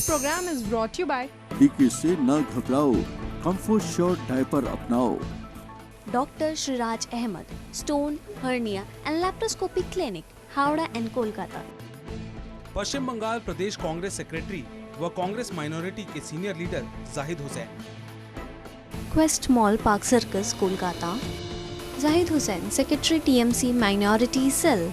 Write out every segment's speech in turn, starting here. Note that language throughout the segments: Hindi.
program is brought to you by डीके से न घबराओ, कंफर्ट श्योर डायपर अपनाओ। Dr. Shiraj Ahmed, Stone, Hernia and Laparoscopy Clinic, Howrah and Kolkata. Paschim Bangal Pradesh Congress secretary व कांग्रेस माइनॉरिटी के senior leader Zahid Hussain. Quest Mall, Park Circus, Kolkata. Zahid Hussain, Secretary TMC Minority Cell.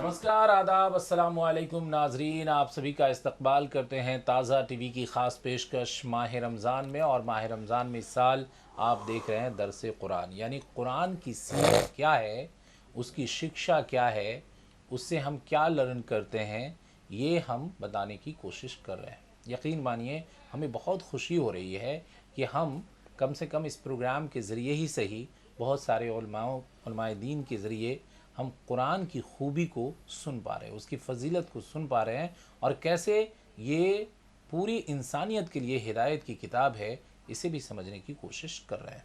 नमस्कार, आदाब, अस्सलाम वालेकुम नाजरीन, आप सभी का इस्तकबाल करते हैं ताज़ा टीवी की ख़ास पेशकश माह रमज़ान में। और माह रमज़ान में इस साल आप देख रहे हैं दरस कुरान, यानी कुरान की सीरत क्या है, उसकी शिक्षा क्या है, उससे हम क्या लर्न करते हैं, ये हम बताने की कोशिश कर रहे हैं। यकीन मानिए हमें बहुत खुशी हो रही है कि हम कम से कम इस प्रोग्राम के ज़रिए ही सही बहुत सारे उलमाए दीन के ज़रिए हम कुरान की खूबी को सुन पा रहे हैं, उसकी फ़जीलत को सुन पा रहे हैं और कैसे ये पूरी इंसानियत के लिए हिदायत की किताब है, इसे भी समझने की कोशिश कर रहे हैं।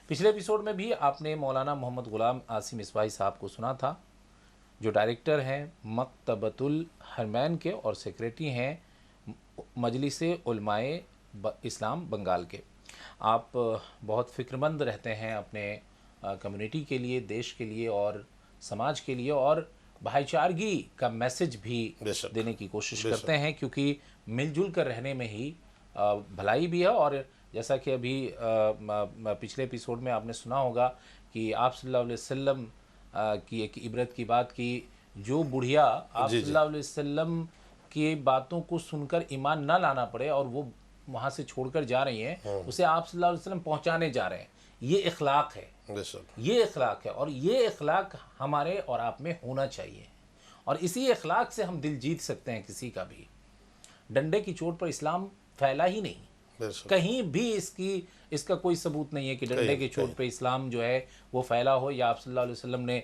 पिछले एपिसोड में भी आपने मौलाना मोहम्मद ग़ुलाम आसिम इस्बाही साहब को सुना था, जो डायरेक्टर हैं मकतबतुल हरमैन के और सेक्रेटरी हैं मजलिस उलमाए इस्लाम बंगाल के। आप बहुत फ़िक्रमंद रहते हैं अपने कम्युनिटी के लिए, देश के लिए और समाज के लिए, और भाईचारगी का मैसेज भी देने की कोशिश करते हैं, क्योंकि मिलजुल कर रहने में ही भलाई भी है। और जैसा कि अभी पिछले एपिसोड में आपने सुना होगा कि आप सल्लल्लाहु अलैहि वसल्लम की एक इबरत की बात की, जो बुढ़िया आप सल्लल्लाहु अलैहि वसल्लम की बातों को सुनकर ईमान ना लाना पड़े और वो वहाँ से छोड़कर जा रही हैं, उसे आप सल्लल्लाहु अलैहि वसल्लम पहुँचाने जा रहे हैं। ये इखलाक है, ये इखलाक है, और ये इखलाक हमारे और आप में होना चाहिए। और इसी इखलाक से हम दिल जीत सकते हैं किसी का भी। डंडे की चोट पर इस्लाम फैला ही नहीं, कहीं भी इसका कोई सबूत नहीं है कि डंडे की चोट पे इस्लाम जो है वो फैला हो, या आप सल्लल्लाहु अलैहि वसल्लम ने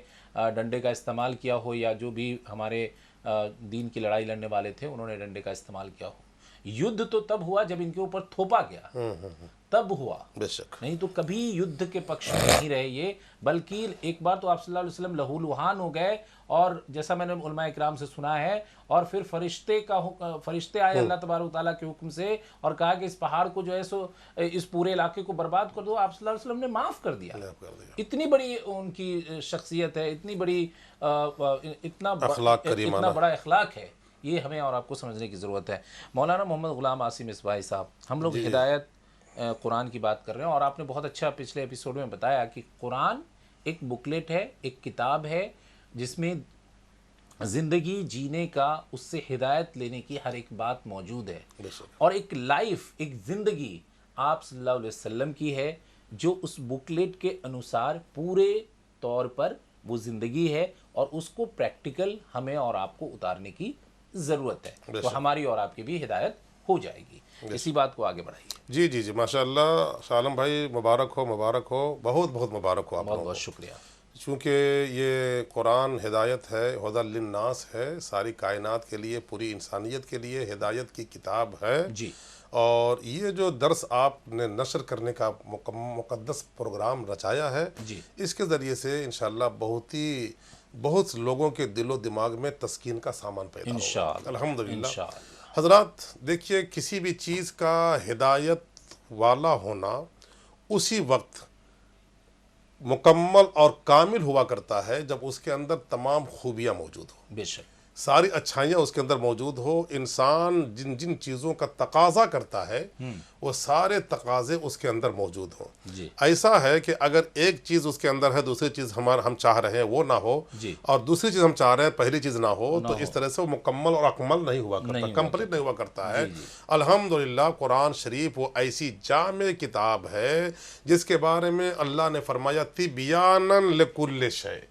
डंडे का इस्तेमाल किया हो, या जो भी हमारे दीन की लड़ाई लड़ने वाले थे उन्होंने डंडे का इस्तेमाल किया हो। युद्ध तो तब हुआ जब इनके ऊपर थोपा गया, तब हुआ, नहीं तो कभी युद्ध के पक्ष में नहीं रहे ये। बल्कि एक बार तो आप सल्लल्लाहु अलैहि वसल्लम लहूलुहान हो गए, और जैसा मैंने उलमा इकराम से सुना है, और फिर फरिश्ते आए अल्लाह तबारक तआला के हुक्म से और कहा कि इस पहाड़ को जो है सो इस पूरे इलाके को बर्बाद कर दो। आप सल्लल्लाहु अलैहि वसल्लम ने माफ़ कर दिया। इतनी बड़ी उनकी शख्सियत है, इतनी बड़ी इतना बड़ा अखलाक है, ये हमें और आपको समझने की ज़रूरत है। मौलाना मोहम्मद ग़ुलाम आसिम इस्बाही साहब, हम लोग हिदायत कुरान की बात कर रहे हैं, और आपने बहुत अच्छा पिछले एपिसोड में बताया कि कुरान एक बुकलेट है, एक किताब है, जिसमें ज़िंदगी जीने का, उससे हिदायत लेने की हर एक बात मौजूद है। और एक लाइफ, एक ज़िंदगी आप सल्लल्लाहु अलैहि वसल्लम की है, जो उस बुकलेट के अनुसार पूरे तौर पर वो ज़िंदगी है, और उसको प्रैक्टिकल हमें और आपको उतारने की ज़रूरत है, तो हमारी और आपकी भी हिदायत हो जाएगी। इसी बात को आगे बढ़ाइए। जी जी जी, माशाअल्लाह शालम भाई, मुबारक हो, मुबारक हो, बहुत बहुत मुबारक हो। बहुत बहुत शुक्रिया। चूँकि ये कुरान हिदायत है, हुदल लिन्नास है, सारी कायनात के लिए, पूरी इंसानियत के लिए हिदायत की किताब है जी। और ये जो दर्स आपने नशर करने का मुक़द्दस प्रोग्राम रचाया है जी, इसके ज़रिए से इंशाअल्लाह बहुत लोगों के दिलो दिमाग में तस्कीन का सामान पैदा होगा इंशाअल्लाह, अल्हम्दुलिल्लाह। हज़रात देखिए, किसी भी चीज़ का हिदायत वाला होना उसी वक्त मुकम्मल और कामिल हुआ करता है जब उसके अंदर तमाम खूबियाँ मौजूद हो, बेशक सारी अच्छाइयाँ उसके अंदर मौजूद हो। इंसान जिन जिन चीज़ों का तकाजा करता है वो सारे तकाजे उसके अंदर मौजूद हों। ऐसा है कि अगर एक चीज़ उसके अंदर है, दूसरी चीज़ हम चाह रहे हैं वो ना हो, और दूसरी चीज़ हम चाह रहे हैं पहली चीज़ ना हो, तो इस तरह से वो मुकम्मल और अकमल नहीं हुआ करता, कंप्लीट नहीं हुआ करता है। अल्हम्दुलिल्लाह कुरान शरीफ वो ऐसी जामे किताब है जिसके बारे में अल्लाह ने फरमाया तिबियानन लिकुल्लि शै।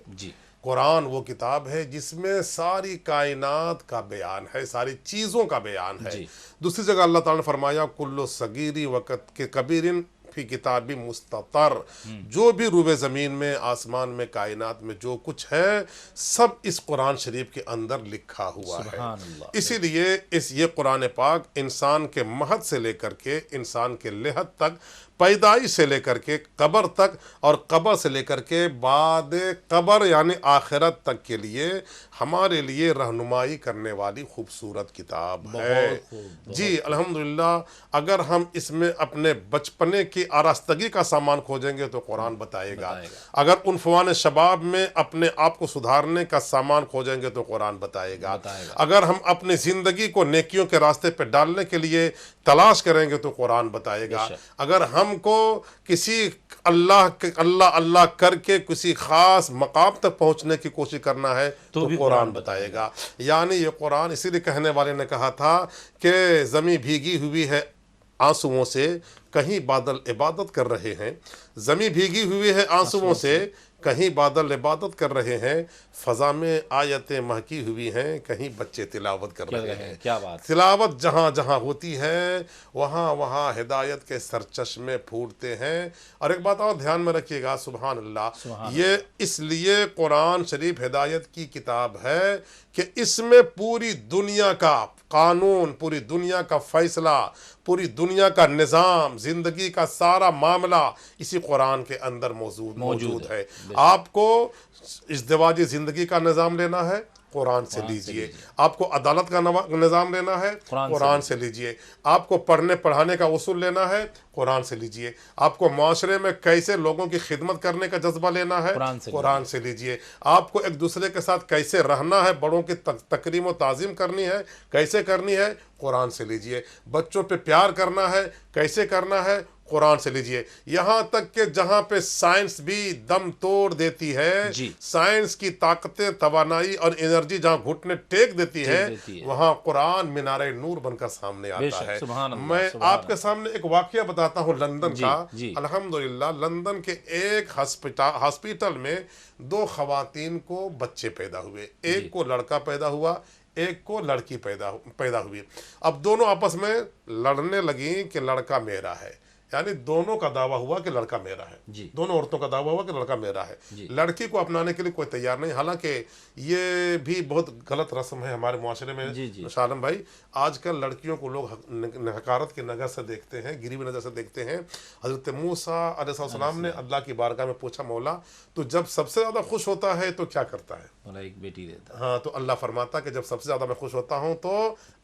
कुरान वो किताब है जिसमें सारी कायनात का बयान है, सारी चीज़ों का बयान है। दूसरी जगह अल्लाह ताला ने फरमाया कुल्लु सगीरी वक़त के कबीरिन फी किताबी मुस्ततर, जो भी रूबे ज़मीन में, आसमान में, कायनात में जो कुछ है सब इस कुरान शरीफ के अंदर लिखा हुआ है। इसीलिए ये कुरान पाक इंसान के महद से लेकर के इंसान के लेहद तक पैदाइश से लेकर के कब्र तक और कब्र से लेकर के बाद कब्र यानी आखिरत तक के लिए हमारे लिए रहनुमाई करने वाली खूबसूरत किताब है। जी अल्हम्दुलिल्लाह। अगर हम इसमें अपने बचपने की आरास्तगी का सामान खोजेंगे तो कुरान बताएगा। अगर उनफवान शबाब में अपने आप को सुधारने का सामान खोजेंगे तो कुरान बताएगा। अगर हम अपनी ज़िंदगी को नेकियों के रास्ते पर डालने के लिए तलाश करेंगे तो कुरान बताएगा। अगर हमको किसी अल्लाह अल्लाह करके किसी खास मकाम तक पहुंचने की कोशिश करना है तो कुरान बताएगा। यानी ये कुरान, इसीलिए कहने वाले ने कहा था कि ज़मीं भीगी हुई है आंसुओं से, कहीं बादल इबादत कर रहे हैं। ज़मीं भीगी हुई है आंसुओं से, कहीं बादल इबादत कर रहे हैं। फ़ज़ा में आयतें महकी हुई हैं, कहीं बच्चे तिलावत कर रहे हैं। क्या बात। तिलावत जहाँ जहाँ होती है वहाँ वहाँ हिदायत के सरचश्मे फूटते हैं। और एक बात और ध्यान में रखिएगा, सुभान अल्लाह, ये इसलिए कुरान शरीफ हिदायत की किताब है कि इसमें पूरी दुनिया का कानून, पूरी दुनिया का फैसला, पूरी दुनिया का निज़ाम, ज़िंदगी का सारा मामला इसी कुरान के अंदर मौजूद है। आपको इज़्दिवाजी ज़िंदगी का निज़ाम लेना है, कुरान से लीजिए। आपको अदालत का निज़ाम लेना है, कुरान से लीजिए। आपको पढ़ने पढ़ाने का उसूल लेना है, कुरान से लीजिए। आपको माशरे में कैसे लोगों की खिदमत करने का जज्बा लेना है, कुरान से लीजिए। आपको एक दूसरे के साथ कैसे रहना है, बड़ों की तकरीम और ताज़ीम करनी है, कैसे करनी है, कुरान से लीजिए। बच्चों पे प्यार करना है, कैसे करना है, कुरान से लीजिए। यहाँ तक कि जहाँ पे साइंस भी दम तोड़ देती है, साइंस की ताकतें, तवानाई और एनर्जी जहाँ घुटने टेक देती है, वहाँ कुरान मिनारे नूर बनकर सामने आता है। मैं आपके सामने एक वाकया बताता हूँ लंदन का। अल्हम्दुलिल्लाह, लंदन के एक हॉस्पिटल में 2 खवातीन को बच्चे पैदा हुए। एक को लड़का पैदा हुआ, एक को लड़की पैदा हुई। अब दोनों आपस में लड़ने लगी कि लड़का मेरा है, यानी दोनों का दावा हुआ कि लड़का मेरा है। दोनों औरतों का दावा हुआ कि लड़का मेरा है। लड़की को अपनाने के लिए कोई तैयार नहीं। हालांकि ये भी बहुत गलत रस्म है हमारे मुआशरे में शालम भाई। आजकल लड़कियों को लोग हकारत की नज़र से देखते हैं, गिरी नज़र से देखते हैं। हज़रत मूसा अलैहिस्सलाम ने अल्लाह की बारगाह में पूछा, मौला तो जब सबसे ज़्यादा खुश होता है तो क्या करता है? एक बेटी देता। हाँ, तो अल्लाह फरमाता कि जब सबसे ज़्यादा मैं खुश होता हूँ तो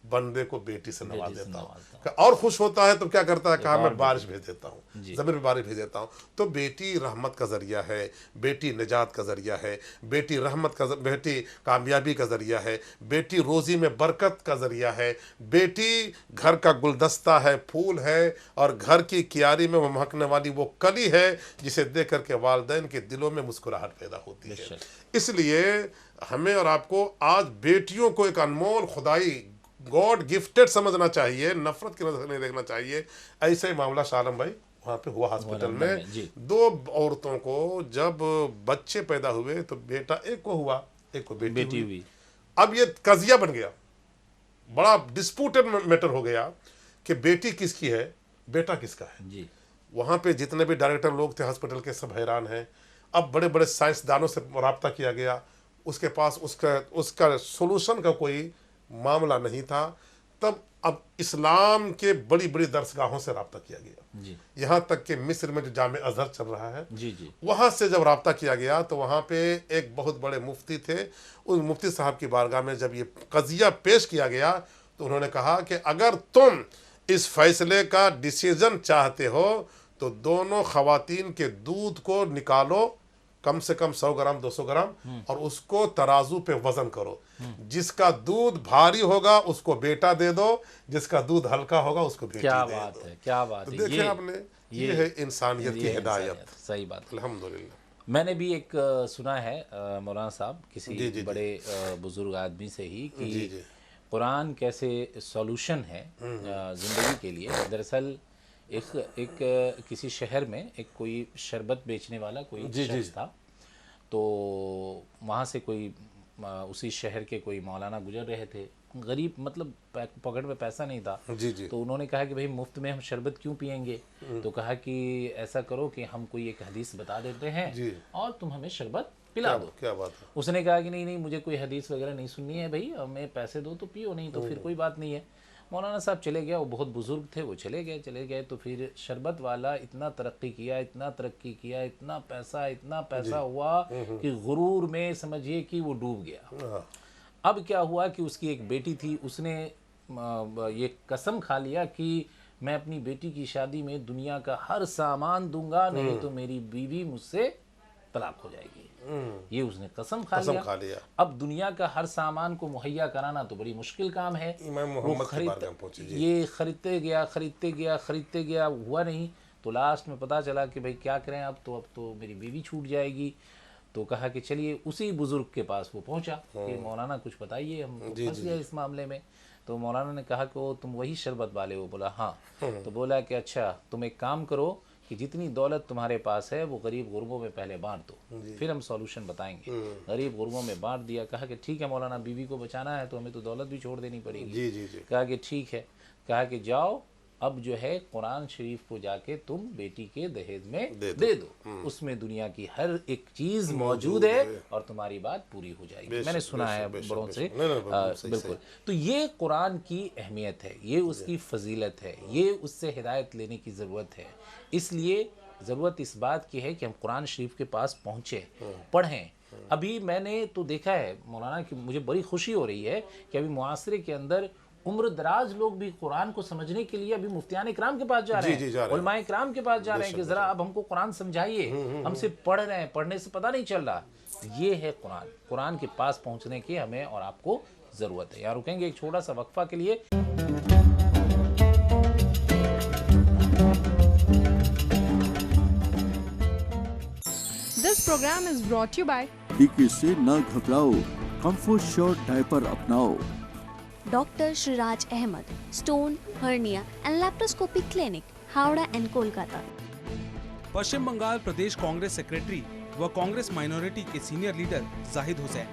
बंदे को बेटी से नवाज देता हूँ। और खुश होता है तो क्या करता है? कहा मैं बारिश भेज देता हूँ, ज़मीन में बारिश भेज देता हूँ। तो बेटी रहमत का ज़रिया है, बेटी निजात का ज़रिया है, बेटी रहमत का, बेटी कामयाबी का ज़रिया है, बेटी रोज़ी में बरकत का ज़रिया है, बेटी घर का गुलदस्ता है, फूल है, और घर की क्यारी में वो महकने वाली वो कली है जिसे देख करके वालिदैन के दिलों में मुस्कुराहट पैदा होती है। इसलिए हमें और आपको आज बेटियों को एक अनमोल खुदाई, गॉड गिफ्टेड समझना चाहिए, नफरत की नजर से नहीं देखना चाहिए। ऐसे ही मामला शालम भाई वहाँ पे हुआ हॉस्पिटल में। 2 औरतों को जब बच्चे पैदा हुए तो बेटा एक को हुआ, एक को बेटी हुई। अब ये कजिया बन गया, बड़ा डिस्प्यूटेड मैटर हो गया कि बेटी किसकी है, बेटा किसका है। वहाँ पे जितने भी डायरेक्टर लोग थे हॉस्पिटल के सब हैरान हैं। अब बड़े बड़े साइंसदानों से रब्ता किया गया, उसके पास उसका सोल्यूशन का कोई मामला नहीं था। तब अब इस्लाम के बड़ी बड़ी दरसगाहों से रब्ता किया गया, यहाँ तक कि मिस्र में जो जामे अजहर चल रहा है वहाँ से जब रब्ता किया गया तो वहाँ पे एक बहुत बड़े मुफ्ती थे। उस मुफ्ती साहब की बारगाह में जब ये कजिया पेश किया गया तो उन्होंने कहा कि अगर तुम इस फैसले का डिसीजन चाहते हो तो दोनों खवातीन के दूध को निकालो, कम से कम 100 ग्राम 200 ग्राम, और उसको तराजू पे वजन करो। जिसका दूध भारी होगा उसको बेटा दे दो, जिसका दूध हल्का होगा उसको बेटी दे दो। क्या बात है, क्या बात है। देखिए आपने, ये है इंसानियत की हिदायत। सही बात, अल्हम्दुलिल्लाह। मैंने भी एक सुना है मौलाना साहब किसी बड़े बुजुर्ग आदमी से ही कि कुरान कैसे सॉल्यूशन है ज़िंदगी के लिए। दरअसल एक किसी शहर में एक कोई शरबत बेचने वाला कोई शख्स था, तो वहाँ से कोई उसी शहर के कोई मौलाना गुजर रहे थे, गरीब, मतलब पॉकेट में पैसा नहीं था। तो उन्होंने कहा कि भाई मुफ्त में हम शरबत क्यों पियेंगे। तो कहा कि ऐसा करो कि हम कोई एक हदीस बता देते हैं और तुम हमें शरबत पिला दो। क्या बात है। उसने कहा कि नहीं मुझे कोई हदीस वगैरह नहीं सुननी है भाई, हमें पैसे दो तो पियो, नहीं तो फिर कोई बात नहीं है। मौलाना साहब चले गया, वो बहुत बुज़ुर्ग थे, वो चले गए तो फिर शरबत वाला इतना तरक्की किया, इतना पैसा हुआ कि गुरूर में समझिए कि वो डूब गया। अब क्या हुआ कि उसकी एक बेटी थी, उसने ये कसम खा लिया कि मैं अपनी बेटी की शादी में दुनिया का हर सामान दूंगा, नहीं तो मेरी बीवी मुझसे तलाक हो जाएगी। ये उसने कसम खा लिया। अब दुनिया का हर सामान को मुहैया कराना तो बड़ी मुश्किल काम है। वो ये खरीदते गया, हुआ नहीं। तो लास्ट में पता चला कि भाई क्या करें, अब तो मेरी बीवी छूट जाएगी। तो कहा कि चलिए उसी बुजुर्ग के पास वो पहुंचा कि मौलाना कुछ बताइए, हम फंस गए इस मामले में। तो मौलाना ने कहा कि वो तुम वही शरबत वाले हो? बोला हाँ। तो बोला कि अच्छा तुम एक काम करो कि जितनी दौलत तुम्हारे पास है वो गरीब गुरबों में पहले बांट दो, फिर हम सॉल्यूशन बताएंगे। गरीब गुरबों में बांट दिया। कहा कि ठीक है मौलाना, बीवी को बचाना है तो हमें तो दौलत भी छोड़ देनी पड़ेगी। कहा कि ठीक है। कहा कि जाओ अब जो है कुरान शरीफ को जाके तुम बेटी के दहेज में दे दो, उसमें दुनिया की हर एक चीज मौजूद है और तुम्हारी बात पूरी हो जाएगी। मैंने सुना है बड़ों से। बिल्कुल। तो ये कुरान की अहमियत है, ये उसकी फजीलत है, ये उससे हिदायत लेने की ज़रूरत है। इसलिए ज़रूरत इस बात की है कि हम कुरान शरीफ के पास पहुँचे, पढ़ें। अभी मैंने तो देखा है मौलाना कि मुझे बड़ी खुशी हो रही है कि अभी मुआसरे के अंदर उम्र दराज लोग भी कुरान को समझने के लिए अभी मुफ्तियान इकराम के पास जा रहे हैं, उलमाए इकराम के पास जा रहे हैं कि जरा अब हमको कुरान समझाइए। हमसे पढ़ रहे हैं, पढ़ने से पता नहीं चल रहा। ये है कुरान के पास पहुंचने की हमें और आपको जरूरत है। यहाँ रुकेंगे एक छोटा सा वक्फा के लिए। This program is brought to you by टीके से न घबराओ, कंफर्ट श्योर डायपर अपनाओ। Dr. Shiraj Ahmed, Stone, Hernia and Laparoscopy Clinic, Howrah and Kolkata. Paschim Bangal Pradesh Congress secretary व कांग्रेस माइनॉरिटी के senior leader Zahid Hussain.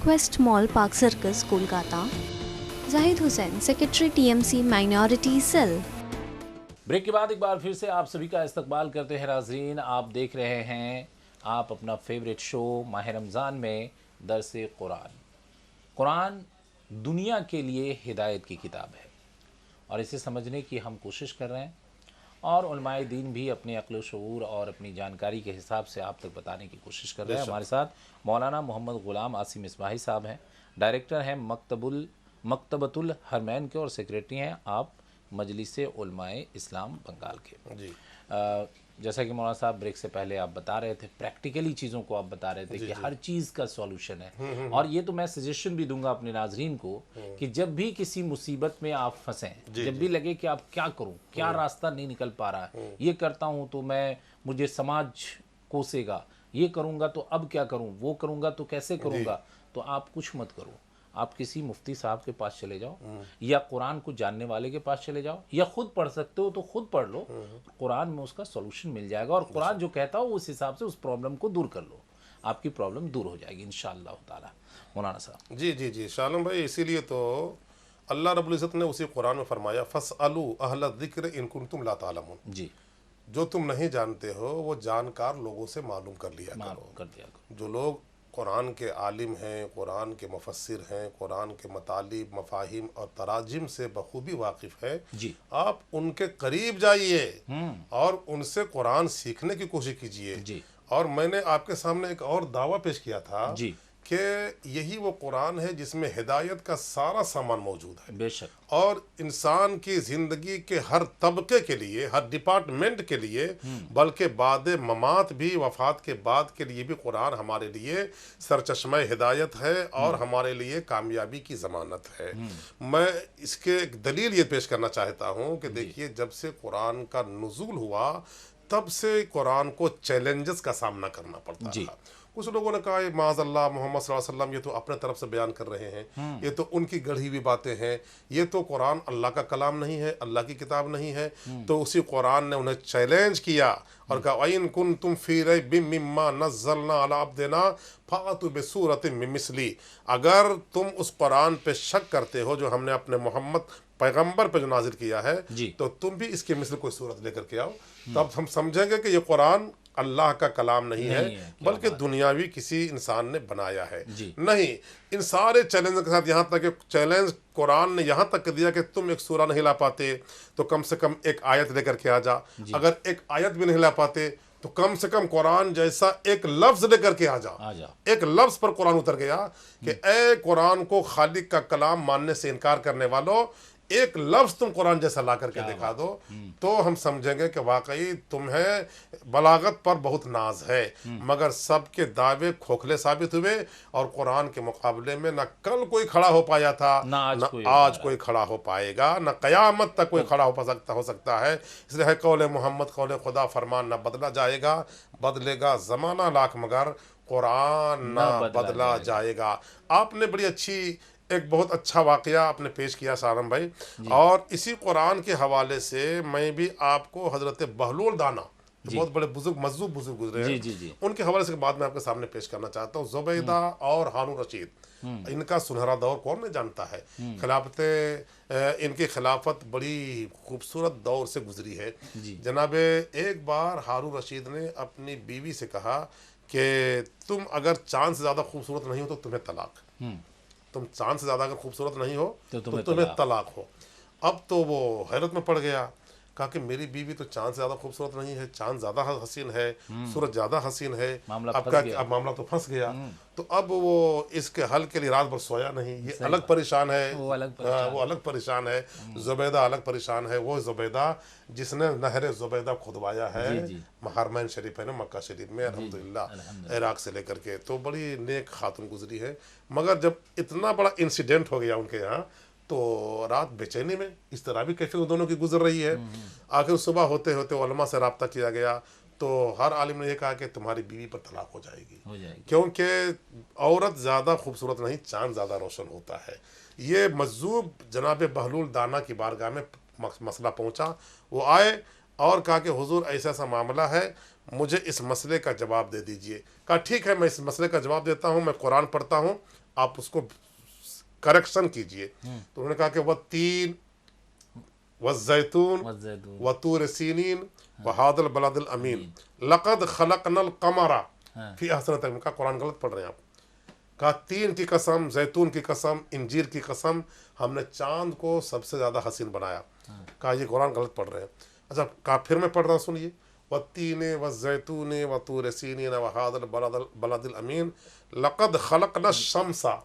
Quest Mall Park Circus, Kolkata. Zahid Hussain, Secretary TMC Minority Cell. Break के बाद एक बार फिर से आप सभी का इस्तकबाल करते हैं नाज़रीन। आप देख रहे हैं आप अपना फेवरेट शो माह रमज़ान में दरसे कुरान। कुरान दुनिया के लिए हिदायत की किताब है और इसे समझने की हम कोशिश कर रहे हैं और उलमाए दीन भी अपने अक्ल शऊर और अपनी जानकारी के हिसाब से आप तक बताने की कोशिश कर रहे हैं। हमारे साथ मौलाना मोहम्मद ग़ुलाम आसिम इस्माही साहब हैं, डायरेक्टर हैं मकतबतुल हरमैन के और सेक्रेटरी हैं आप मजलिस उलमाए इस्लाम बंगाल के। जी जैसा कि मौलाना साहब ब्रेक से पहले आप बता रहे थे, प्रैक्टिकली चीज़ों को आप बता रहे थे कि हर चीज़ का सॉल्यूशन है। और ये तो मैं सजेशन भी दूंगा अपने नाजरीन को कि जब भी किसी मुसीबत में आप फंसें, जब भी लगे कि आप क्या करूं, क्या रास्ता नहीं निकल पा रहा है, ये करता हूं तो मुझे समाज कोसेगा, ये करूंगा तो अब क्या करूं, वो करूंगा तो कैसे करूंगा, तो आप कुछ मत करो। आप किसी मुफ्ती साहब के पास चले जाओ या कुरान को जानने वाले के पास चले जाओ या खुद पढ़ सकते हो तो खुद पढ़ लो। कुरान में उसका सॉल्यूशन मिल जाएगा और कुरान जो कहता हो उस हिसाब से उस प्रॉब्लम को दूर कर लो, आपकी प्रॉब्लम दूर हो जाएगी इंशाअल्लाह ताला। मौलाना साहब। जी शालम भाई, इसीलिए तो अल्लाह रब्बुल इज़्ज़त ने उसी कुरान में फरमाया फस्अलू अहल ज़िक्र इन कुंतुम ला तालमून। जी, जो तुम नहीं जानते हो वो जानकार लोगों से मालूम कर लिया करो। जो लोग कुरान के आलिम हैं, कुरान के मुफस्सिर हैं, कुरान के मतालिब मफाहिम और तराजिम से बखूबी वाकिफ़ है, आप उनके करीब जाइए और उनसे कुरान सीखने की कोशिश कीजिए। और मैंने आपके सामने एक और दावा पेश किया था कि यही वो कुरान है जिसमें हिदायत का सारा सामान मौजूद है। बेशक। और इंसान की ज़िंदगी के हर तबके के लिए, हर डिपार्टमेंट के लिए, बल्कि बाद ममात भी, वफ़ात के बाद के लिए भी कुरान हमारे लिए सरचश्मा हिदायत है और हमारे लिए कामयाबी की ज़मानत है। मैं इसके एक दलील ये पेश करना चाहता हूँ कि देखिए, जब से कुरान का नुज़ूल हुआ तब से कुरान को चैलेंजेस का सामना करना पड़ता था। कुछ लोगों ने कहा माज़अल्लाह मोहम्मद सल्लल्लाहु अलैहि वसल्लम ये तो अपने तरफ से बयान कर रहे हैं, ये तो उनकी गढ़ी हुई बातें हैं, ये तो कुरान अल्लाह का कलाम नहीं है, अल्लाह की किताब नहीं है। तो उसी कुरान ने उन्हें चैलेंज किया और कहा इन कुंतुम फी रैबिम मिम्मा नज़्ज़लना अला अब्दिना फ़अतू बिसूरतिन मिन मिस्ली। अगर तुम उस कुरान पे शक करते हो जो हमने अपने मोहम्मद पैगंबर पे जो नाजिल किया है, तो तुम भी इसके मिस्ल कोई सूरत लेकर के आओ, तब हम समझेंगे कि ये कुरान अल्लाह का कलाम नहीं है, क्या बल्कि दुनियावी किसी इंसान ने बनाया है। जी। नहीं, इन सारे चैलेंज के साथ यहाँ तक कि चैलेंज कुरान ने यहाँ तक कर दिया कि तुम एक सूरा नहीं ला पाते तो कम से कम एक आयत लेकर के आ जा, अगर एक आयत भी नहीं ला पाते तो कम से कम कुरान जैसा एक लफ्ज लेकर के आ जा। एक लफ्ज पर कुरान उतर गया कि ए कुरान को खालिक का कलाम मानने से इनकार करने वालों, एक लफ्ज तुम कुरान जैसा ला करके दिखा दो, तो हम समझेंगे कि वाकई तुम्हें बलागत पर बहुत नाज है। मगर सबके दावे खोखले साबित हुए और कुरान के मुकाबले में न कल कोई खड़ा हो पाया था, ना आज कोई खड़ा हो पाएगा, न कयामत तक कोई खड़ा हो सकता है। इसलिए है कौले मोहम्मद कौले खुदा, फरमान न बदला जाएगा, बदलेगा जमाना लाख मगर कुरान न बदला जाएगा। आपने बड़ी अच्छी एक बहुत अच्छा वाकया आपने पेश किया सारम भाई, और इसी कुरान के हवाले से मैं भी आपको हजरत बहलूल दाना, जो बहुत बड़े बुजुर्ग मजदूब बुजुर्ग गुजरे हैं, उनके हवाले से बाद में आपके सामने पेश करना चाहता हूँ। जुबैदा और हारून रशीद, इनका सुनहरा दौर कौन नहीं जानता है। इनकी खिलाफत बड़ी खूबसूरत दौर से गुजरी है। जनाबे एक बार हारून रशीद ने अपनी बीवी से कहा कि तुम अगर चांद से ज़्यादा खूबसूरत नहीं हो तो तुम्हें तलाक, तुम चांद से ज़्यादा अगर खूबसूरत नहीं हो तो तुम्हें तलाक हो। अब तो वो हैरत में पड़ गया, कहा कि मेरी बीवी तो चांद से ज़्यादा खूबसूरत नहीं है, चांद ज़्यादा हसीन है, सूरज ज़्यादा हसीन है, अब मामला तो फंस गया। तो अब वो इसके हल के लिए रात भर सोया नहीं, ये अलग परेशान है, वो अलग परेशान है, जुबैदा अलग परेशान है। वो जुबैदा जिसने नहर जुबैदा खुदवाया है हरमैन शरीफ है ना, मक्का शरीफ में, अल्हम्दुलिल्लाह, इराक से लेकर के, तो बड़ी नेक खातून गुजरी है। मगर जब इतना बड़ा इंसिडेंट हो गया उनके यहाँ, तो रात बेचैनी में इस तरह भी कैफियत दोनों की गुजर रही है। आखिर सुबह होते होते उलमा से रब्ता किया गया, तो हर आलिम ने यह कहा कि तुम्हारी बीवी पर तलाक हो जाएगी, क्योंकि औरत ज़्यादा खूबसूरत नहीं, चांद ज़्यादा रोशन होता है। ये मजदूब जनाब बहलूल दाना की बारगाह में मसला पहुँचा। वो आए और कहा कि हुजूर ऐसा ऐसा मामला है, मुझे इस मसले का जवाब दे दीजिए। कहा ठीक है, मैं इस मसले का जवाब देता हूँ, मैं कुरान पढ़ता हूँ, आप उसको करेक्शन कीजिए। तो उन्होंने कहा कि वह तीन वज़ैतून वतूर सीनीन वहादल बलदिल अमीन लक़द खलक़नल क़मरा फी अहसन तक़वीम। का कुरान गलत पढ़ रहे हैं आप। कहा तीन की कसम, जैतून की कसम, इंजीर की कसम, हमने चांद को सबसे ज़्यादा हसीन बनाया। कहा ये कुरान गलत पढ़ रहे हैं। अच्छा, कहा फिर मैं पढ़ रहा हूँ, सुनिए। वत्तीन वज़ैतून वतूर सीनीन वहादल बलदिल अमीन लक़द खलक़ना शम्सा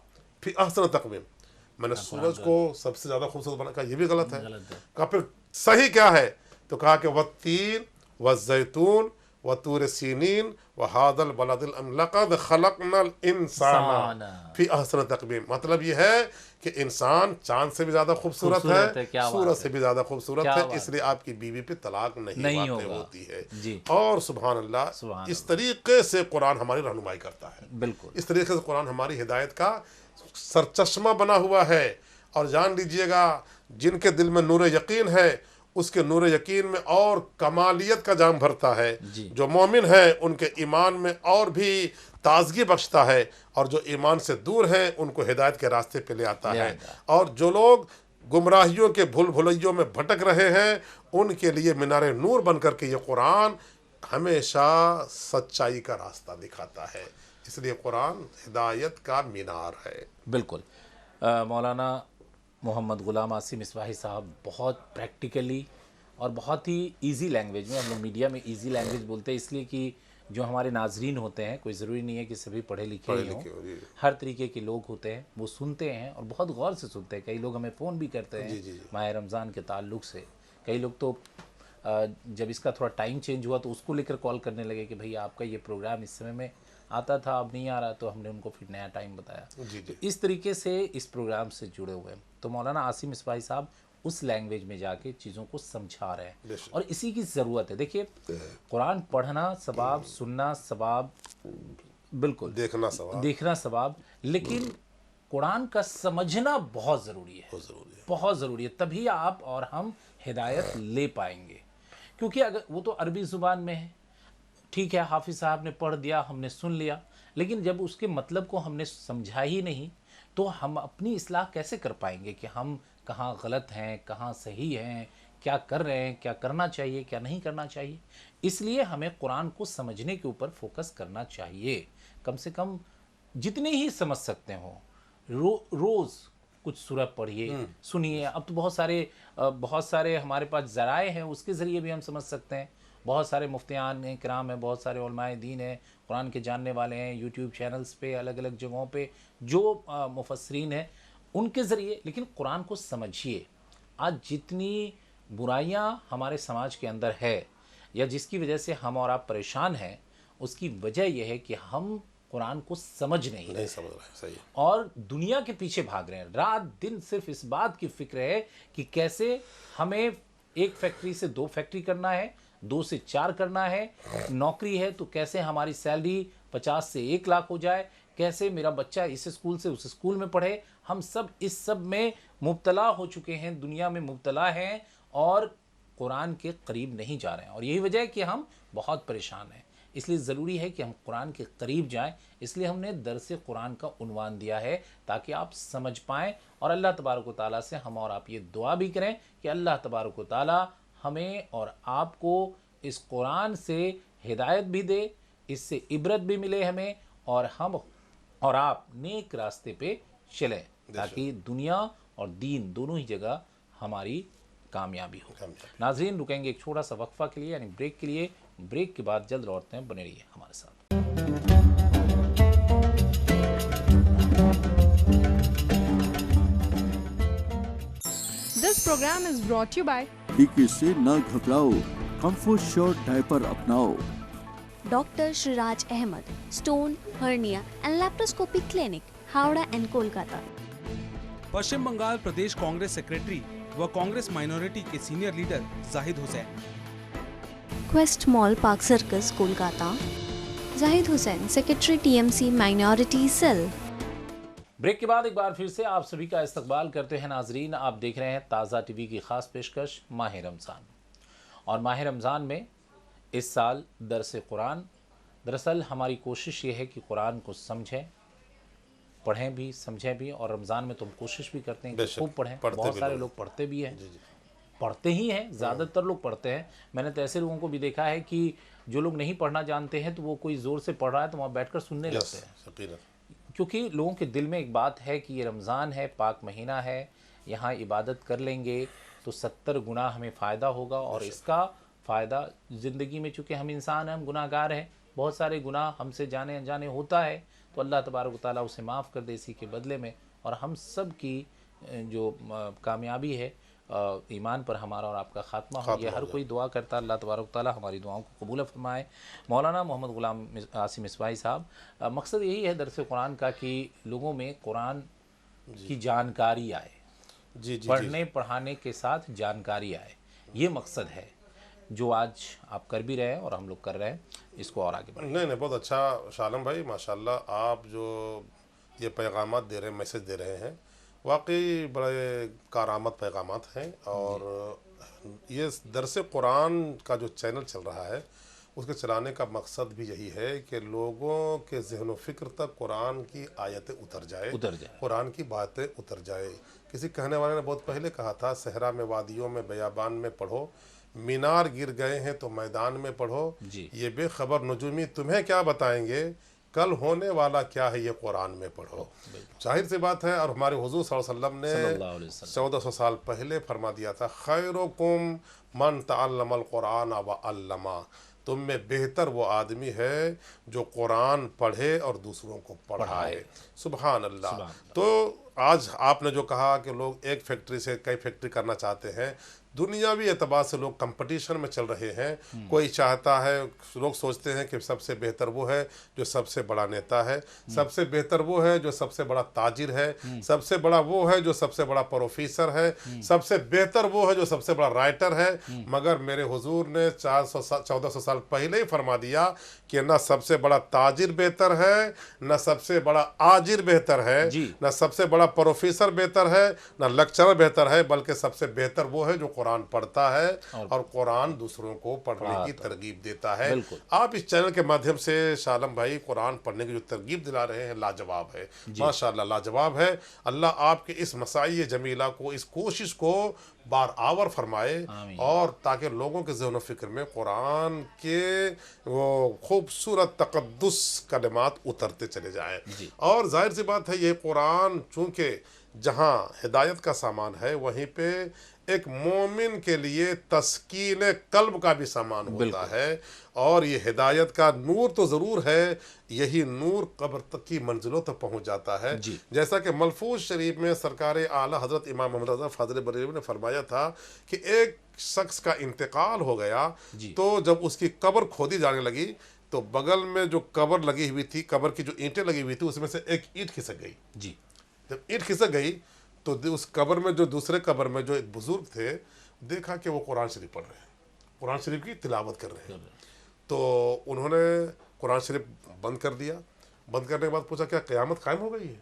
फिर अहसन तक़वीम, मैंने सूरज को सबसे ज़्यादा खूबसूरत बना। कहा ये भी गलत है। कहा फिर सही क्या है? तो कहा कि वत्तीन वज़ैतून वतूर सीनीन वहादल बलदिल लक़द खलक़नल इंसाना फी अहसन तक़वीम। मतलब ये है कि इंसान चांद से भी ज़्यादा खूबसूरत है, सूरज से भी ज़्यादा खूबसूरत है, इसलिए आपकी बीवी पे तलाक नहीं होती है। और सुभान अल्लाह, इस तरीके से कुरान हमारी रहनुमाई करता है। बिल्कुल इस तरीके से कुरान हमारी हिदायत का सरचश्मा बना हुआ है। और जान लीजिएगा, जिनके दिल में नूर यकीन है, उसके नूर यकीन में और कमालियत का जाम भरता है। जो मोमिन है उनके ईमान में और भी ताजगी बख्शता है, और जो ईमान से दूर है उनको हिदायत के रास्ते पे ले आता है। और जो लोग गुमराहियों के भूल भुलैयों में भटक रहे हैं, उनके लिए मीनारे नूर बन करके ये कुरान हमेशा सच्चाई का रास्ता दिखाता है। इसलिए कुरान हिदायत का मीनार है। बिल्कुल। मौलाना मोहम्मद ग़ुलाम आसिम मिसबाही साहब बहुत प्रैक्टिकली और बहुत ही इजी लैंग्वेज में, हम लोग मीडिया में इजी लैंग्वेज बोलते हैं इसलिए कि जो हमारे नाजरीन होते हैं, कोई ज़रूरी नहीं है कि सभी पढ़े लिखे ही हों, हर तरीके के लोग होते हैं, वो सुनते हैं और बहुत गौर से सुनते हैं। कई लोग हमें फ़ोन भी करते हैं माह रमज़ान के ताल्लुक़ से। कई लोग तो जब इसका थोड़ा टाइम चेंज हुआ तो उसको लेकर कॉल करने लगे कि भाई आपका ये प्रोग्राम इस समय में आता था, अब नहीं आ रहा, तो हमने उनको फिर नया टाइम बताया। तो इस तरीके से इस प्रोग्राम से जुड़े हुए हैं। तो मौलाना आसिम मिसबाही साहब उस लैंग्वेज में जाके चीज़ों को समझा रहे हैं, और इसी की ज़रूरत है। देखिए, कुरान पढ़ना सवाब, सुनना सवाब, बिल्कुल देखना सवाब, लेकिन कुरान का समझना बहुत ज़रूरी है, बहुत ज़रूरी है। तभी आप और हम हिदायत ले पाएंगे, क्योंकि अगर वो तो अरबी ज़ुबान में है, ठीक है, हाफिज़ साहब ने पढ़ दिया, हमने सुन लिया, लेकिन जब उसके मतलब को हमने समझा ही नहीं तो हम अपनी इस्लाह कैसे कर पाएंगे कि हम कहाँ गलत हैं, कहाँ सही हैं, क्या कर रहे हैं, क्या करना चाहिए, क्या नहीं करना चाहिए। इसलिए हमें कुरान को समझने के ऊपर फोकस करना चाहिए। कम से कम जितने ही समझ सकते हो रोज़ कुछ सूरह पढ़िए, सुनिए। अब तो बहुत सारे हमारे पास ज़राए हैं, उसके ज़रिए भी हम समझ सकते हैं। बहुत सारे मुफ्तियान हैं, किराम हैं, बहुत सारे उलमाए दीन हैं, कुरान के जानने वाले हैं, यूट्यूब चैनल्स पे, अलग अलग जगहों पे जो मुफस्सिरीन हैं उनके ज़रिए। लेकिन कुरान को समझिए। आज जितनी बुराइयां हमारे समाज के अंदर है या जिसकी वजह से हम और आप परेशान हैं, उसकी वजह यह है कि हम कुरान को समझ नहीं समझ रहे हैं। सही है। और दुनिया के पीछे भाग रहे हैं। रात दिन सिर्फ इस बात की फिक्र है कि कैसे हमें एक फैक्ट्री से 2 फैक्ट्री करना है, 2 से 4 करना है। नौकरी है तो कैसे हमारी सैलरी 50 से 1 लाख हो जाए, कैसे मेरा बच्चा इस स्कूल से उस स्कूल में पढ़े। हम सब इस सब में मुब्तला हो चुके हैं, दुनिया में मुब्तला हैं और कुरान के करीब नहीं जा रहे हैं। और यही वजह है कि हम बहुत परेशान हैं। इसलिए ज़रूरी है कि हम कुरान के करीब जाएं। इसलिए हमने दरस कुरान का उन्वान दिया है ताकि आप समझ पाएँ। और अल्लाह तबारक व तआला से हम और आप ये दुआ भी करें कि अल्लाह तबारक व तआला हमें और आपको इस कुरान से हिदायत भी दे, इससे इबरत भी मिले हमें, और हम और आप नेक रास्ते पे चलें ताकि दुनिया और दीन दोनों ही जगह हमारी कामयाबी हो। नाज़रीन, रुकेंगे एक छोटा सा वक्फा के लिए, यानी ब्रेक के लिए। ब्रेक के बाद जल्द लौटते हैं, बने रहिए हमारे साथ। This program is brought to you by टीके से न घबराओ, कंफर्ट श्योर डायपर अपनाओ। Dr. Shiraj Ahmed, Stone, Hernia and Laparoscopy Clinic, Howrah and Kolkata. Paschim Bangal Pradesh Congress secretary व कांग्रेस माइनॉरिटी के senior leader Zahid Hussain. Quest Mall Park Circus, Kolkata. Zahid Hussain, Secretary TMC Minority Cell. Break के बाद एक बार फिर से आप सभी का इस्तकबाल करते हैं। नाजरीन, आप देख रहे हैं ताज़ा टीवी की ख़ास पेशकश माह रमज़ान। और माह रमज़ान में इस साल दरस कुरान, दरअसल हमारी कोशिश ये है कि कुरान को समझें, पढ़ें भी, समझें भी। और रमज़ान में तो हम कोशिश भी करते हैं कि खूब पढ़ें। बहुत सारे लोग पढ़ते भी हैं, पढ़ते ही हैं, ज़्यादातर लोग पढ़ते हैं। मैंने तो ऐसे लोगों को भी देखा है कि जो लोग नहीं पढ़ना जानते हैं तो वो कोई ज़ोर से पढ़ रहा है तो वहाँ बैठकर सुनने लगते हैं। क्योंकि लोगों के दिल में एक बात है कि ये रमज़ान है, पाक महीना है, यहाँ इबादत कर लेंगे तो 70 गुना हमें फ़ायदा होगा। और इसका फ़ायदा ज़िंदगी में, चूँकि हम इंसान हैं, हम गुनाहगार हैं, बहुत सारे गुनाह हमसे जाने अनजाने होता है, तो अल्लाह तबारक व तआला उसे माफ़ कर दे इसी के बदले में। और हम सब की जो कामयाबी है, ईमान पर हमारा और आपका ख़ात्मा हो, ये हर कोई दुआ करता है। अल्लाह तबारक व तआला हमारी दुआओं को कबूल फरमाए। मौलाना मोहम्मद ग़ुलाम आसिम मिसबाही साहब, मकसद यही है दरस कुरान का कि लोगों में कुरान की जानकारी आए, पढ़ने पढ़ाने के साथ जानकारी आए, ये मकसद है जो आज आप कर भी रहे हैं और हम लोग कर रहे हैं। इसको और आगे बढ़ाएं। नहीं, बहुत अच्छा शालम भाई, माशाल्लाह। आप जो ये पैगामात दे रहे हैं, मैसेज दे रहे हैं, वाकई बड़े कारामद पैगामात हैं। और ये दरस कुरान का जो चैनल चल रहा है, उसके चलाने का मकसद भी यही है कि लोगों के ज़हन व फ़िक्र तक कुरान की आयतें उतर जाए, कुरान की बातें उतर जाए। किसी कहने वाले ने बहुत पहले कहा था, सहरा में, वादियों में, बयाबान में पढ़ो, मीनार गिर गए हैं तो मैदान में पढ़ो, ये बेखबर नजूमी तुम्हें क्या बताएंगे, कल होने वाला क्या है ये कुरान में पढ़ो। जाहिर सी बात है। और हमारे हुजूर सल्लल्लाहु अलैहि वसल्लम ने 1400 साल पहले फरमा दिया था, खैरुकुम मन तअल्लमल कुरान व अल्लमा, तुम में बेहतर वो आदमी है जो कुरान पढ़े और दूसरों को पढ़ाए। सुभान अल्लाह। तो आज आपने जो कहा कि लोग एक फैक्ट्री से कई फैक्ट्री करना चाहते हैं, दुनियावी एतबार से लोग कंपटीशन में चल रहे हैं। कोई चाहता है, लोग सोचते हैं कि सबसे बेहतर वो है जो सबसे बड़ा नेता है, सबसे बेहतर वो है जो सबसे बड़ा ताजिर है, सबसे बड़ा वो है जो सबसे बड़ा प्रोफेसर है, सबसे बेहतर वो है जो सबसे बड़ा राइटर है। मगर मेरे हुजूर ने 1400 साल पहले ही फरमा दिया कि न सबसे बड़ा ताजिर बेहतर है, न सबसे बड़ा आजिर बेहतर है, न सबसे बड़ा प्रोफेसर बेहतर है, न लेक्चरर बेहतर है, बल्कि सबसे बेहतर वो है जो कुरान पढ़ता है और कुरान दूसरों को पढ़ने की तरगीब देता है। आप इस चैनल के माध्यम से शालम भाई कुरान पढ़ने की जो तरगीब दिला रहे हैं लाजवाब है, माशाअल्लाह लाजवाब है। अल्लाह आपके इस मसाई जमीला को, इस कोशिश को बार आवर फरमाए और ताकि लोगों के ज़हन फ़िक्र में कुरान के वो खूबसूरत तक़द्दुस कलिमात उतरते चले जाएं। और जाहिर सी बात है ये कुरान चूँकि जहाँ हिदायत का सामान है वहीं पे एक मोमिन के लिए तस्कीन कल्ब का भी सामान होता है। और ये हिदायत का नूर तो ज़रूर है, यही नूर कब्र तक की मंजिलों तक पहुँच जाता है। जैसा कि मलफूज शरीफ में सरकार आला हज़रत इमाम मोहम्मद रज़ा फ़ाज़िल बरेलवी ने फरमाया था कि एक शख्स का इंतकाल हो गया तो जब उसकी कब्र खोदी जाने लगी तो बगल में जो कब्र लगी हुई थी, कब्र की जो ईंटें लगी हुई थी, उसमें से एक ईंट खिसक गई। जब ईंट खिसक गई तो उस कब्र में जो दूसरे कब्र में जो एक बुजुर्ग थे, देखा कि वो कुरान शरीफ पढ़ रहे हैं, कुरान शरीफ की तिलावत कर रहे हैं। तो उन्होंने कुरान शरीफ बंद कर दिया। बंद करने के बाद पूछा क्या क़यामत कायम हो गई है,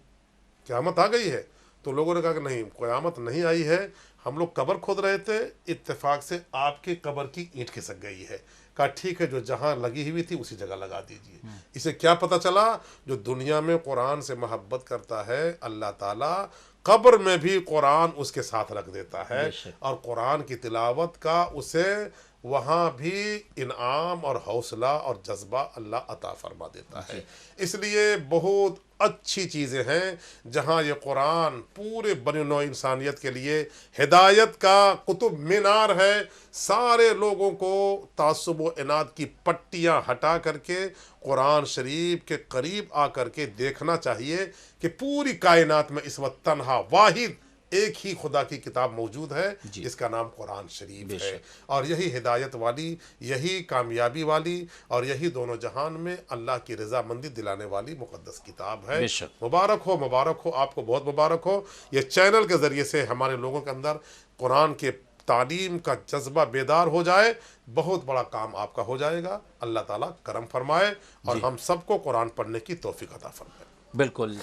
क़यामत आ गई है? तो लोगों ने कहा कि नहीं, क़यामत नहीं आई है, हम लोग कब्र खोद रहे थे, इत्तेफाक से आपकी कब्र की ईंट खिसक गई है। कहा ठीक है, जो जहाँ लगी हुई थी उसी जगह लगा दीजिए। इसे क्या पता चला, जो दुनिया में कुरान से मोहब्बत करता है अल्लाह ताला कब्र में भी कुरान उसके साथ रख देता है और कुरान की तिलावत का उसे वहाँ भी इनाम और हौसला और जज्बा अल्लाह अता फरमा देता है। इसलिए बहुत अच्छी चीज़ें हैं जहाँ ये कुरान पूरे बनी नौ इंसानियत के लिए हिदायत का कुतुब मीनार है। सारे लोगों को तासुब व इनाद की पट्टियाँ हटा करके कुरान शरीफ के करीब आकर के देखना चाहिए कि पूरी कायनात में इस वक्त तन्हा वाहिद एक ही खुदा की किताब मौजूद है जिसका नाम कुरान शरीफ है। और यही हिदायत वाली, यही कामयाबी वाली और यही दोनों जहान में अल्लाह की रज़ामंदी दिलाने वाली मुक़द्दस किताब है। मुबारक हो, मुबारक हो, आपको बहुत मुबारक हो। ये चैनल के ज़रिए से हमारे लोगों के अंदर कुरान के तालीम का जज्बा बेदार हो जाए, बहुत बड़ा काम आपका हो जाएगा। अल्लाह ताला करम फरमाए और हम सबको कुरान पढ़ने की तौफीक अता फरमाए। बिल्कुल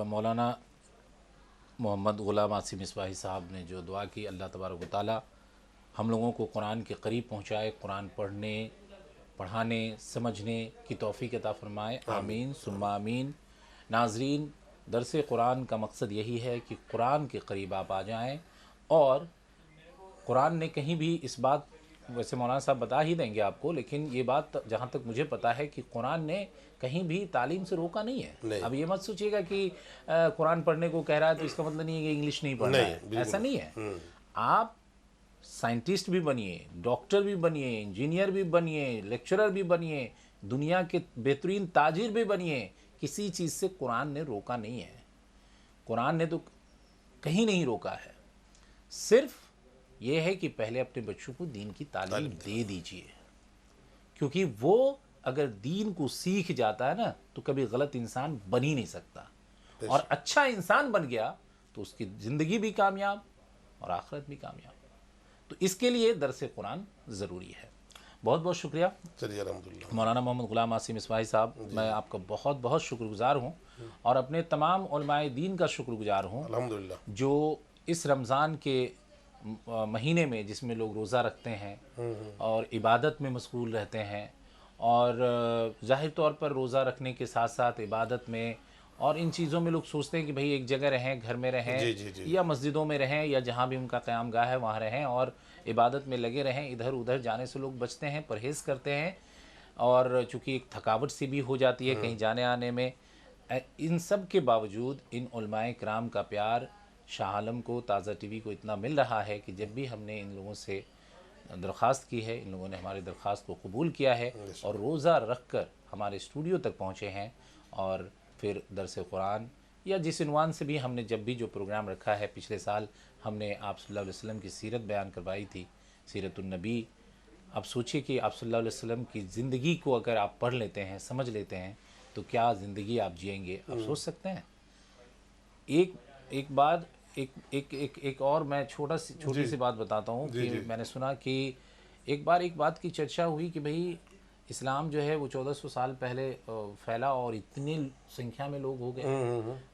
मौलाना मोहम्मद ग़ुलाम आसिम मिसबाही साहब ने जो दुआ की, अल्लाह तबारक व तआला हम लोगों को कुरान के करीब पहुँचाए, कुरान पढ़ने, पढ़ाने, समझने की तौफीक अता फरमाए। आमीन सुम्मा आमीन। नाज़रीन, दरस कुरान का मकसद यही है कि कुरान के करीब आप आ जाएँ। और कुरान ने कहीं भी इस बात, वैसे मौलाना साहब बता ही देंगे आपको, लेकिन ये बात जहाँ तक मुझे पता है कि कुरान ने कहीं भी तालीम से रोका नहीं है। अब ये मत सोचिएगा कि कुरान पढ़ने को कह रहा है तो इसका मतलब नहीं है कि इंग्लिश नहीं पढ़ना है, ऐसा नहीं है। आप साइंटिस्ट भी बनिए, डॉक्टर भी बनिए, इंजीनियर भी बनिए, लेक्चरर भी बनिए, दुनिया के बेहतरीन ताजिर भी बनिए, किसी चीज़ से कुरान ने रोका नहीं है। कुरान ने तो कहीं नहीं रोका है। सिर्फ ये है कि पहले अपने बच्चों को दीन की तालीम दे दीजिए, क्योंकि वो अगर दीन को सीख जाता है ना तो कभी गलत इंसान बन ही नहीं सकता। और अच्छा इंसान बन गया तो उसकी ज़िंदगी भी कामयाब और आखिरत भी कामयाब। तो इसके लिए दरस कुरान ज़रूरी है। बहुत बहुत शुक्रिया। चलिए अल्हम्दुलिल्लाह। मौलाना मोहम्मद ग़ुलाम आसिम मिसबाही साहब, मैं आपका बहुत बहुत शुक्रगुज़ार हूँ और अपने तमाम उलमाए दीन का शुक्रगुज़ार हूँ अल्हम्दुलिल्लाह, जो इस रमज़ान के महीने में जिसमें लोग रोज़ा रखते हैं और इबादत में मशगूल रहते हैं, और ज़ाहिर तौर पर रोज़ा रखने के साथ साथ इबादत में और इन चीज़ों में लोग सोचते हैं कि भाई एक जगह रहें, घर में रहें या मस्जिदों में रहें या जहाँ भी उनका क़याम गाह है वहाँ रहें और इबादत में लगे रहें। इधर उधर जाने से लोग बचते हैं, परहेज़ करते हैं, और चूँकि एक थकावट सी भी हो जाती है कहीं जाने आने में। इन सब के बावजूद इन उलमाए किराम का प्यार शाह आलम को, ताज़ा टीवी को इतना मिल रहा है कि जब भी हमने इन लोगों से दरख्वास्त की है, इन लोगों ने हमारी दरख्वास्त को कबूल किया है और रोज़ा रख कर हमारे स्टूडियो तक पहुँचे हैं। और फिर दरस कुरान या जिस इनवान से भी हमने जब भी जो प्रोग्राम रखा है, पिछले साल हमने आप सल्लल्लाहु अलैहि वसल्लम की सीरत बयान करवाई थी, सीरतुन्नबी। अब सोचिए कि आप सल्लल्लाहु अलैहि वसल्लम की ज़िंदगी को अगर आप पढ़ लेते हैं, समझ लेते हैं, तो क्या ज़िंदगी आप जिएंगे, आप सोच सकते हैं। एक और मैं छोटी सी बात बताता हूँ कि मैंने सुना कि एक बार एक बात की चर्चा हुई कि भाई इस्लाम जो है वो 1400 साल पहले फैला और इतनी संख्या में लोग हो गए,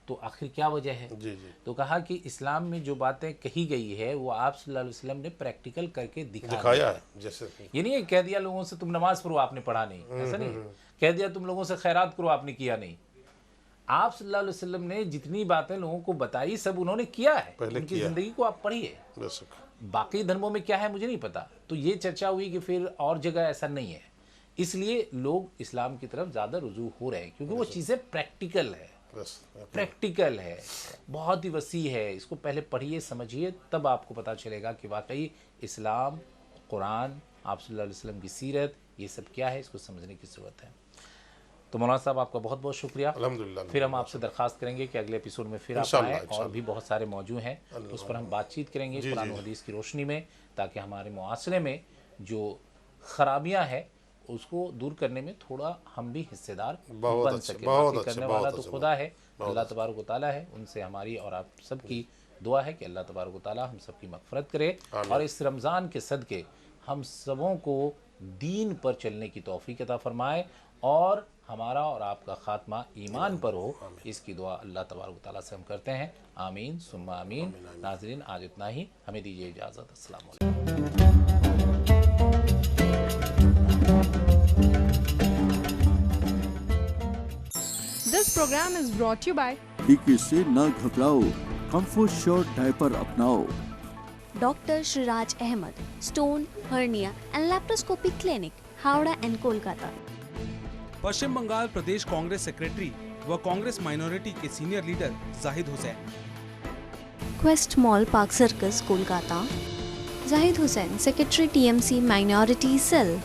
तो आखिर क्या वजह है? जी जी। तो कहा कि इस्लाम में जो बातें कही गई है वो आप सल्लल्लाहु अलैहि वसल्लम ने प्रैक्टिकल करके दिखाया है। जैसे ये नहीं है कह दिया लोगों से तुम नमाज पढ़ो, आपने पढ़ा नहीं, ऐसा नहीं है। कह दिया तुम लोगों से खैरात करो, आपने किया नहीं। आप सल्लल्लाहु अलैहि वसल्लम ने जितनी बातें लोगों को बताई सब उन्होंने किया है। उनकी जिंदगी को आप पढ़िए। बाकी धर्मों में क्या है मुझे नहीं पता। तो ये चर्चा हुई कि फिर और जगह ऐसा नहीं है, इसलिए लोग इस्लाम की तरफ ज़्यादा रुजू हो रहे हैं क्योंकि वो चीज़ें प्रैक्टिकल है, प्रैक्टिकल है, बहुत ही वसी है। इसको पहले पढ़िए, समझिए, तब आपको पता चलेगा कि वाकई इस्लाम, कुरान, आप सल्लल्लाहु अलैहि वसल्लम की सीरत, ये सब क्या है, इसको समझने की ज़रूरत है। तो मौलाना साहब आपका बहुत बहुत शुक्रिया। अल्हम्दुलिल्लाह। फिर हम आपसे दरख्वास्त करेंगे कि अगले एपिसोड में फिर आप आएँ, और भी बहुत सारे मौजूद हैं, उस पर हम बातचीत करेंगे कुरान और हदीस की रोशनी में, ताकि हमारे मुआशरे में जो खराबियाँ हैं उसको दूर करने में थोड़ा हम भी हिस्सेदार बन सके। बाकी करने वाला तो खुदा है, अल्लाह तबारक व तआला है। उनसे हमारी और आप सबकी दुआ है कि अल्लाह तबारक व तआला हम सबकी मग़फ़िरत करे और इस रमज़ान के सदक़े हम सबों को दीन पर चलने की तौफ़ीक़ अता फ़रमाए और हमारा और आपका ख़ात्मा ईमान पर हो, इसकी दुआ अल्लाह तबारक व तआला से हम करते हैं। आमीन सुम्मा आमीन। नाज़रीन, आज इतना ही, हमें दीजिए इजाज़त। अस्सलाम वालेकुम। This program is brought to you by टीके से न घबराओ, कंफर्ट श्योर डायपर अपनाओ। Doctor Shriraj Ahmad, stone, hernia and laparoscopic clinic, Howrah and Kolkata. Paschim Bangal Pradesh Congress secretary व कांग्रेस माइनॉरिटी के senior leader Zahid Hussain. Quest Mall, Park Circus, Kolkata. Zahid Hussain, secretary TMC minority cell.